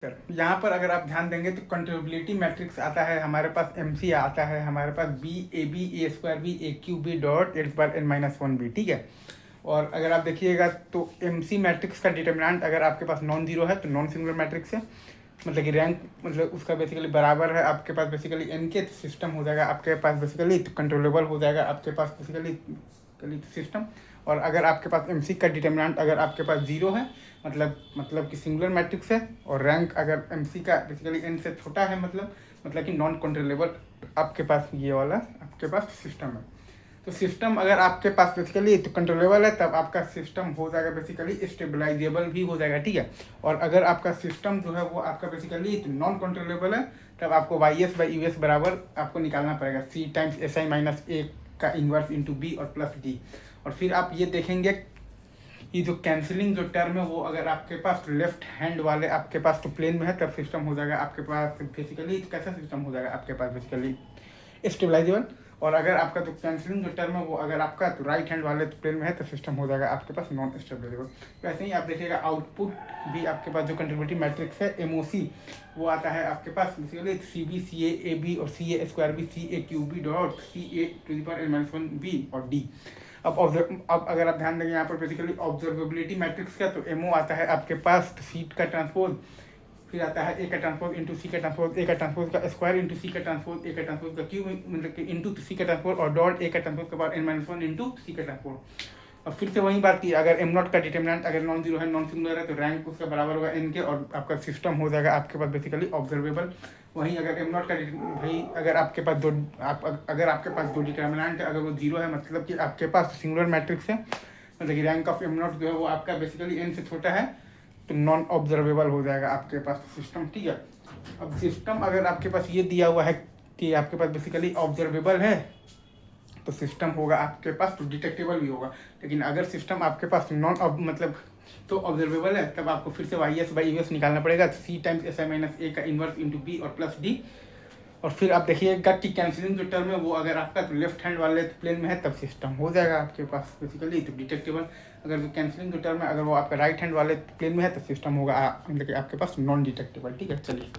यहाँ पर अगर आप ध्यान देंगे तो कंट्रोलेबिलिटी मैट्रिक्स आता है, हमारे पास MC आता है, हमारे पास B A B A square B A Q B dot X bar N minus one B, ठीक है। और अगर आप देखिएगा तो MC मैट्रिक्स का डिटर्मिनेंट अगर आपके पास नॉन जीरो है तो नॉन सिंगुलर मैट्रिक्स है, मतलब कि रैंक मतलब उसका बेसिकली बराबर है आपके पास बेसिकली n के, सिस्टम हो जाएगा आपके पास बेसिकली कंट्रोलेबल हो जाएगा आपके पास बेसिकली सिस्टम। और अगर आपके पास MC का डिटर्मिनेंट अगर आपके पास जीरो है मतलब कि सिंगुलर मैट्रिक्स है, और रैंक अगर MC का बेसिकली n से छोटा है मतलब कि नॉन कंट्रोलेबल आपके पास ये वाला आपके पास सिस्टम है। तो सिस्टम अगर आपके पास बेसिकली तो कंट्रोलेबल है तब आपका सिस्टम हो जाएगा बेसिकली स्टेबलाइजेबल भी हो जाएगा, ठीक है। और अगर आपका सिस्टम जो है वो आपका बेसिकली नॉन कंट्रोलेबल है तब आपको YS/US बराबर आपको निकालना पड़ेगा C times SI minus A का इन्वर्स इंटू B और प्लस D। और फिर आप ये देखेंगे ये जो कैंसिलिंग जो टर्म है वो अगर आपके पास लेफ्ट हैंड वाले आपके पास तो प्लेन में है तब सिस्टम हो जाएगा आपके पास बेसिकली कैसा सिस्टम हो जाएगा आपके पास बेसिकली स्टेबलाइजेबल। और अगर आपका जो कैंसिलिंग जो टर्म है वो अगर आपका तो राइट हैंड वाले प्लेन में है तो सिस्टम हो जाएगा आपके पास नॉन स्टेबलाइजेबल। वैसे ही आप देखिएगा आउटपुट भी आपके पास जो कंट्रीब्यूटिव मैट्रिक्स है MOC वो आता है आपके पास बेसिकली CB CA AB और CA square B CA cube B dot CA⁻⁻⁴ B और D। अब अगर आप ध्यान देंगे यहाँ पर बेसिकली ऑब्जर्वेबिलिटी मैट्रिक्स का तो MO आता है आपके पास सीट का ट्रांसपोज, फिर आता है A का ट्रांसपोज इंटू C का ट्रांसपोज, A का ट्रांसपोज का स्क्वायर इंटू C का ट्रांसपोज, A का ट्रांसपोज का क्यूब मतलब कि इंटू C का ट्रांसपोज और डॉट A का ट्रांसपोज के बाद n-1 इंटू C का ट्रांसपोज। और फिर से वही बात की अगर M0 का डिटर्मिनेंट अगर नॉन जीरो है नॉन सिंगुलर है तो रैंक उसका बराबर होगा n के और आपका सिस्टम हो जाएगा आपके पास बेसिकली ऑब्जर्वेबल। वहीं अगर M0 का भाई अगर आपके पास दो डिटर्मिनेंट है अगर वो जीरो है मतलब कि आपके पास सिंगुलर मैट्रिक्स है, मतलब कि रैंक ऑफ M0 जो है वो आपका बेसिकली n से छोटा है तो नॉन ऑब्जर्वेबल हो जाएगा आपके पास सिस्टम, ठीक है। अब सिस्टम अगर आपके पास ये दिया हुआ है कि आपके पास बेसिकली ऑब्जर्वेबल है तो सिस्टम होगा आपके पास तो डिटेक्टेबल भी होगा। लेकिन अगर सिस्टम आपके पास नॉन मतलब तो ऑब्जर्वेबल है तब आपको फिर से YS/US निकालना पड़ेगा C टाइम्स SI-A का इन्वर्स इंटू B और प्लस D। और फिर आप देखिएगा कि कैंसिलिंग जो टर्म है वो अगर आपका तो लेफ्ट हैंड वाले प्लेन में है तब सिस्टम हो जाएगा आपके पास बेसिकली तो डिटेक्टेबल। अगर जो कैंसिलिंग जो टर्म है अगर वो आपका राइट हैंड वाले प्लेन में है तो सिस्टम होगा मतलब कि आपके पास नॉन डिटेक्टेबल, ठीक है। चलिए।